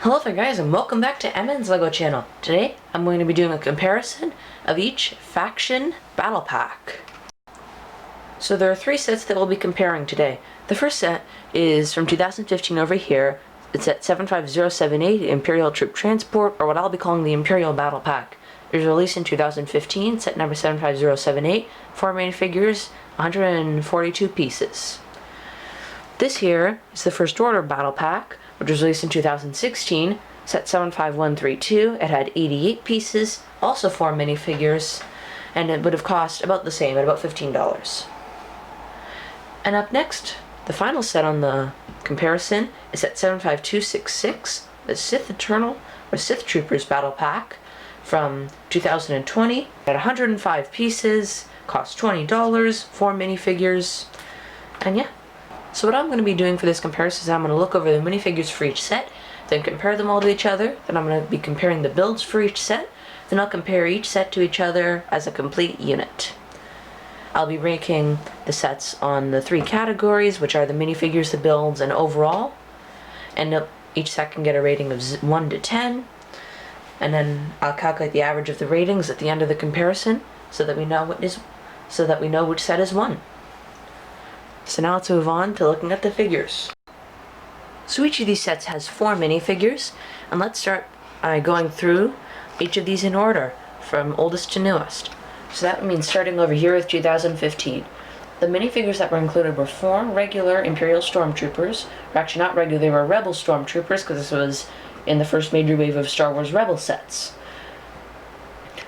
Hello there guys, and welcome back to Emmen's LEGO channel. Today I'm going to be doing a comparison of each faction battle pack. So there are three sets that we'll be comparing today. The first set is from 2015 over here. It's at 75078 Imperial Troop Transport, or what I'll be calling the Imperial Battle Pack. It was released in 2015, set number 75078, 4 minifigures, 142 pieces. This here is the First Order Battle Pack, which was released in 2016, set 75132. It had 88 pieces, also 4 minifigures, and it would have cost about the same, at about $15. And up next, the final set on the comparison is set 75266, the Sith Eternal, or Sith Troopers Battle Pack from 2020, at 105 pieces, cost $20, 4 minifigures, and yeah. So what I'm going to be doing for this comparison is I'm going to look over the minifigures for each set, then compare them all to each other, then I'm going to be comparing the builds for each set, then I'll compare each set to each other as a complete unit. I'll be ranking the sets on the 3 categories, which are the minifigures, the builds, and overall, and each set can get a rating of 1 to 10, and then I'll calculate the average of the ratings at the end of the comparison so that we know which set is won. So now let's move on to looking at the figures. So each of these sets has 4 minifigures, and let's start going through each of these in order, from oldest to newest. So that means starting over here with 2015. The minifigures that were included were 4 regular Imperial Stormtroopers, or actually not regular, they were Rebel Stormtroopers, because this was in the first major wave of Star Wars Rebel sets.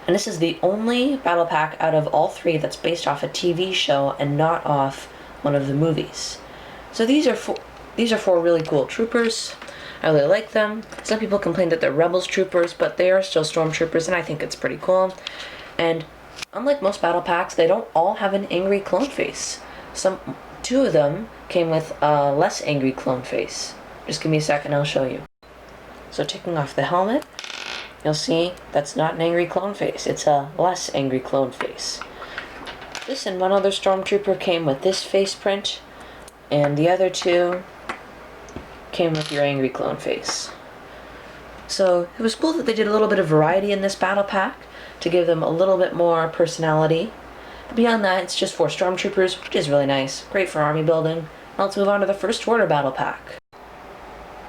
And this is the only battle pack out of all 3 that's based off a TV show and not off one of the movies. So these are 4 really cool troopers. I really like them. Some people complain that they're Rebels troopers, but they are still Stormtroopers, and I think it's pretty cool. And unlike most battle packs, they don't all have an angry clone face. 2 of them came with a less angry clone face. Just give me a second, I'll show you. So taking off the helmet, you'll see that's not an angry clone face. It's a less angry clone face. This and one other Stormtrooper came with this face print, and the other 2 came with your angry clone face. So it was cool that they did a little bit of variety in this battle pack to give them a little bit more personality. But beyond that, it's just 4 Stormtroopers, which is really nice. Great for army building. Now let's move on to the First Order Battle Pack.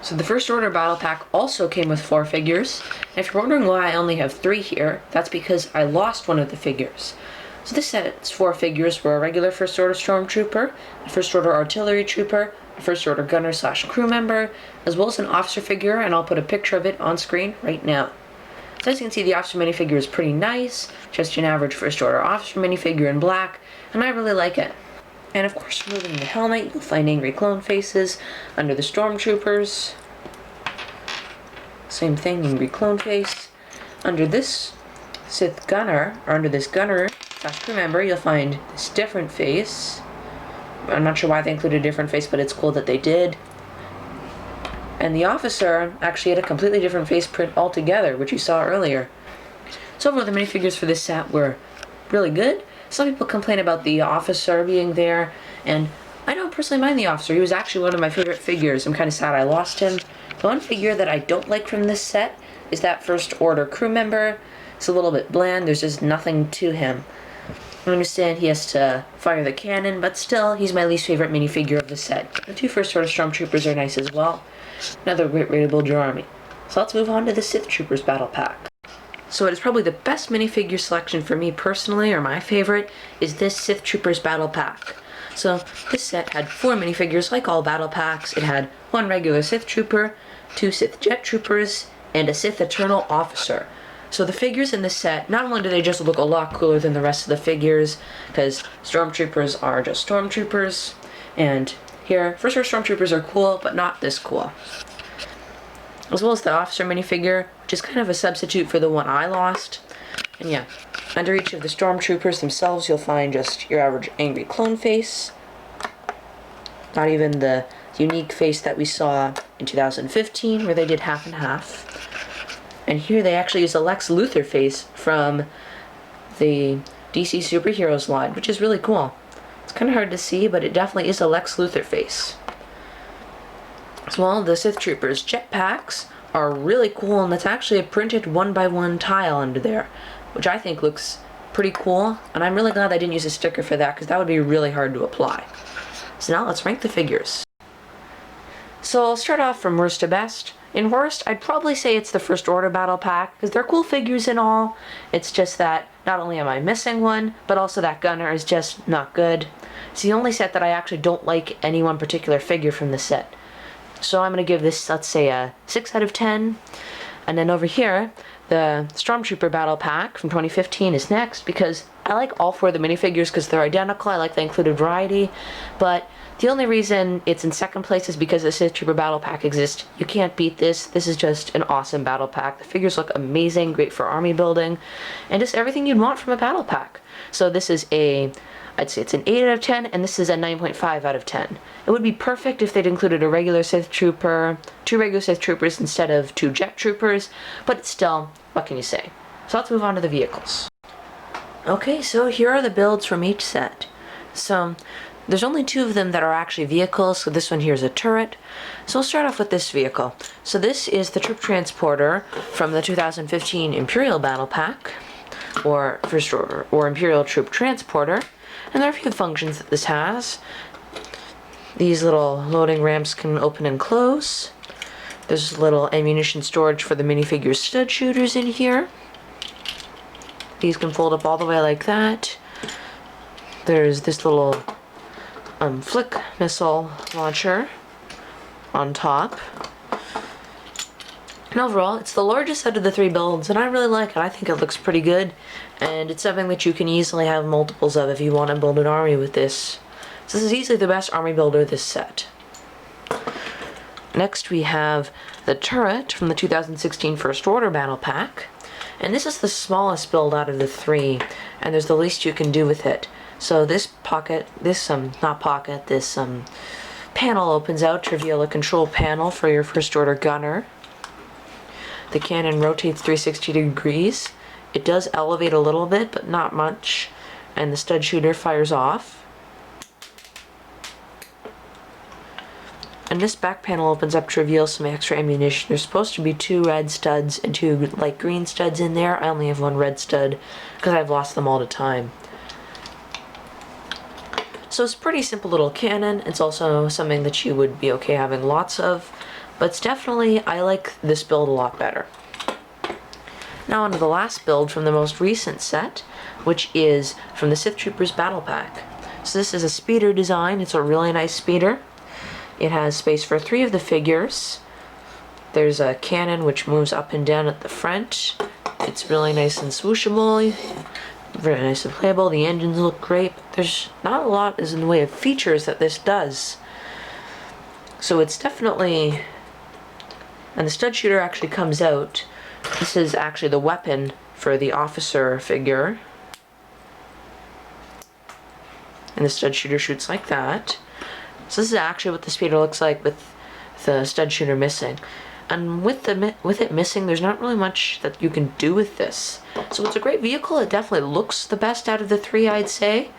So the First Order Battle Pack also came with 4 figures. And if you're wondering why I only have 3 here, that's because I lost one of the figures. So this set's 4 figures were a regular First Order Stormtrooper, a First Order Artillery Trooper, a First Order Gunner/crew member, as well as an officer figure, and I'll put a picture of it on screen right now. So as you can see, the officer minifigure is pretty nice, just an average First Order officer minifigure in black, and I really like it. And of course, removing the helmet, you'll find angry clone faces under the Stormtroopers. Same thing, angry clone face. Under this Sith Gunner, or under this Gunner/crew member, you'll find this different face. I'm not sure why they included a different face, but it's cool that they did. And the officer actually had a completely different face print altogether, which you saw earlier. So overall, the minifigures for this set were really good. Some people complain about the officer being there, and I don't personally mind the officer. He was actually one of my favorite figures. I'm kind of sad I lost him. The one figure that I don't like from this set is that First Order crew member. It's a little bit bland. There's just nothing to him. I understand he has to fire the cannon, but still, he's my least favorite minifigure of the set. The 2 First Order Stormtroopers are nice as well. Another great way to build your army. So let's move on to the Sith Troopers Battle Pack. So it is probably the best minifigure selection for me personally, or my favorite, is this Sith Troopers Battle Pack. So this set had 4 minifigures like all battle packs. It had 1 regular Sith Trooper, 2 Sith Jet Troopers, and a Sith Eternal Officer. So the figures in this set, not only do they just look a lot cooler than the rest of the figures, because Stormtroopers are just Stormtroopers, and here, First Order Stormtroopers are cool, but not this cool. As well as the Officer minifigure, which is kind of a substitute for the one I lost. And yeah, under each of the Stormtroopers themselves, you'll find just your average angry clone face. Not even the unique face that we saw in 2015, where they did half and half. And here they actually use a Lex Luthor face from the DC Superheroes line, which is really cool. It's kind of hard to see, but it definitely is a Lex Luthor face. As well, the Sith Troopers jetpacks are really cool, and that's actually a printed 1x1 tile under there, which I think looks pretty cool, and I'm really glad I didn't use a sticker for that because that would be really hard to apply. So now let's rank the figures. So I'll start off from worst to best. In worst, I'd probably say it's the First Order Battle Pack, because they're cool figures and all. It's just that not only am I missing one, but also that gunner is just not good. It's the only set that I actually don't like any one particular figure from the set. So I'm going to give this, let's say, a 6 out of 10. And then over here, the Stormtrooper Battle Pack from 2015 is next, because I like all 4 of the minifigures because they're identical. I like the included variety, but the only reason it's in second place is because the Sith Trooper Battle Pack exists. You can't beat this. This is just an awesome battle pack. The figures look amazing, great for army building, and just everything you'd want from a battle pack. So this is I'd say it's an 8 out of 10, and this is a 9.5 out of 10. It would be perfect if they'd included a regular Sith Trooper, 2 regular Sith Troopers instead of 2 Jet Troopers, but still, what can you say? So let's move on to the vehicles. Okay, so here are the builds from each set. So there's only 2 of them that are actually vehicles, so this one here is a turret. So we'll start off with this vehicle. So this is the Troop Transporter from the 2015 Imperial Battle Pack, or First Order, or Imperial Troop Transporter. And there are a few functions that this has. These little loading ramps can open and close. There's a little ammunition storage for the minifigure stud shooters in here. These can fold up all the way like that. There's this little flick missile launcher on top. And overall, it's the largest out of the 3 builds, and I really like it. I think it looks pretty good, and it's something that you can easily have multiples of if you want to build an army with this. So this is easily the best army builder this set. Next we have the turret from the 2016 First Order Battle Pack, and this is the smallest build out of the 3, and there's the least you can do with it. So this panel opens out to reveal a control panel for your First Order gunner. The cannon rotates 360 degrees. It does elevate a little bit, but not much, and the stud shooter fires off. And this back panel opens up to reveal some extra ammunition. There's supposed to be 2 red studs and 2 light green studs in there. I only have 1 red stud because I've lost them all the time. So it's a pretty simple little cannon. It's also something that you would be okay having lots of, but it's definitely, I like this build a lot better. Now on to the last build from the most recent set, which is from the Sith Troopers Battle Pack. So this is a speeder design. It's a really nice speeder. It has space for 3 of the figures. There's a cannon which moves up and down at the front. It's really nice and swooshable. Very nice and playable. The engines look great. There's not a lot in the way of features that this does. So it's definitely... And the stud shooter actually comes out. This is actually the weapon for the officer figure. And the stud shooter shoots like that. So this is actually what the speeder looks like with the stud shooter missing. And with it missing, there's not really much that you can do with this. So it's a great vehicle. It definitely looks the best out of the 3, I'd say.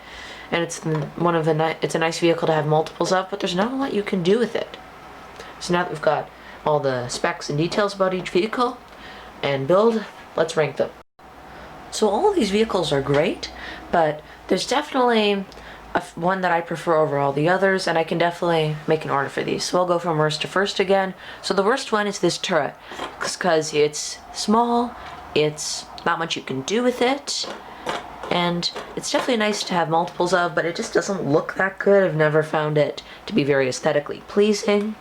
And it's it's a nice vehicle to have multiples of, but there's not a lot you can do with it. So now that we've got all the specs and details about each vehicle and build, let's rank them. So all of these vehicles are great, but there's definitely one that I prefer over all the others, and I can definitely make an order for these. So I'll go from worst to first again. So the worst one is this turret, because it's small, it's not much you can do with it, and it's definitely nice to have multiples of, but it just doesn't look that good. I've never found it to be very aesthetically pleasing.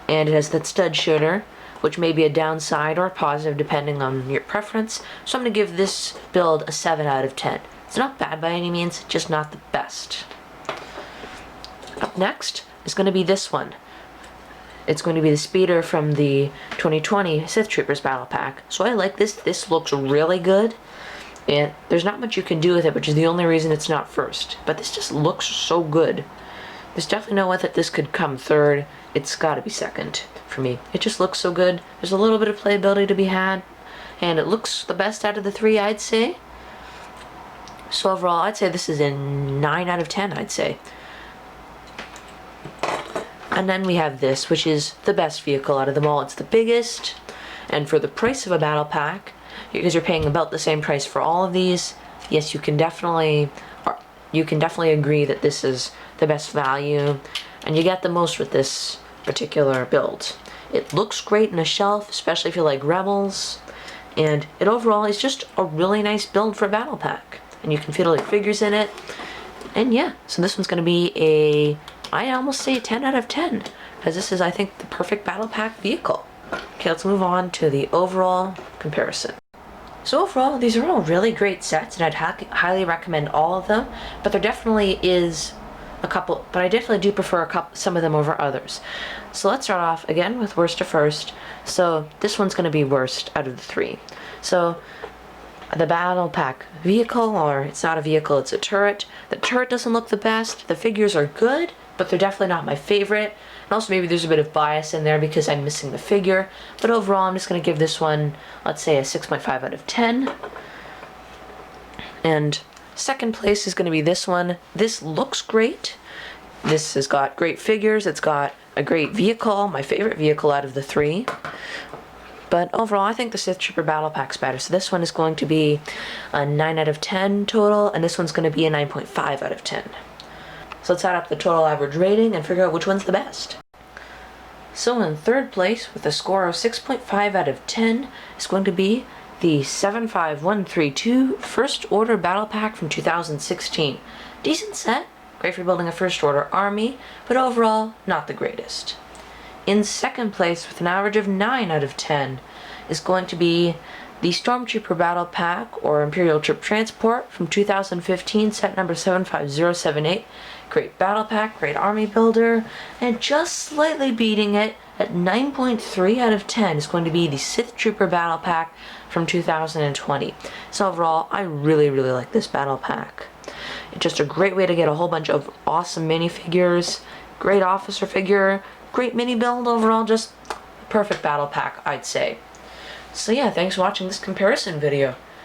And it has that stud shooter, which may be a downside or a positive depending on your preference. So I'm going to give this build a 7 out of 10. It's not bad by any means, just not the best. Up next is going to be this one. It's going to be the speeder from the 2020 Sith Troopers Battle Pack. So I like this. This looks really good. And there's not much you can do with it, which is the only reason it's not first. But this just looks so good. There's definitely no way that this could come third. It's got to be second for me. It just looks so good. There's a little bit of playability to be had. And it looks the best out of the 3, I'd say. So overall, I'd say this is a 9 out of 10, I'd say. And then we have this, which is the best vehicle out of them all. It's the biggest, And for the price of a battle pack, because you're paying about the same price for all of these, yes, you can definitely agree that this is the best value, and you get the most with this particular build. It looks great in a shelf, especially if you like Rebels, and it overall is just a really nice build for a battle pack. And you can fit like figures in it, and yeah, so this one's going to be I almost say a 10 out of 10, because this is, I think, the perfect battle pack vehicle. Okay, let's move on to the overall comparison. So overall, these are all really great sets, and I'd highly recommend all of them, but there definitely is a couple, but I definitely do prefer some of them over others. So let's start off again with worst to first. So this one's going to be worst out of the three. So the battle pack vehicle, or it's not a vehicle, it's a turret. The turret doesn't look the best. The figures are good, but they're definitely not my favorite. And also maybe there's a bit of bias in there because I'm missing the figure. But overall, I'm just going to give this one, let's say, a 6.5 out of 10. And second place is going to be this one. This looks great. This has got great figures. It's got a great vehicle, my favorite vehicle out of the three. But overall, I think the Sith Trooper Battle Pack's better. So this one is going to be a 9 out of 10 total, and this one's going to be a 9.5 out of 10. So let's add up the total average rating and figure out which one's the best. So in third place, with a score of 6.5 out of 10, is going to be the 75132 First Order Battle Pack from 2016. Decent set, great for building a First Order army, but overall, not the greatest. In second place, with an average of 9 out of 10, is going to be the Stormtrooper Battle Pack, or Imperial Troop Transport, from 2015, set number 75078. Great battle pack, great army builder, and just slightly beating it at 9.3 out of 10 is going to be the Sith Trooper Battle Pack from 2020. So overall, I really, really like this battle pack. It's just a great way to get a whole bunch of awesome minifigures, great officer figure, great mini build overall, just a perfect battle pack, I'd say. So yeah, thanks for watching this comparison video.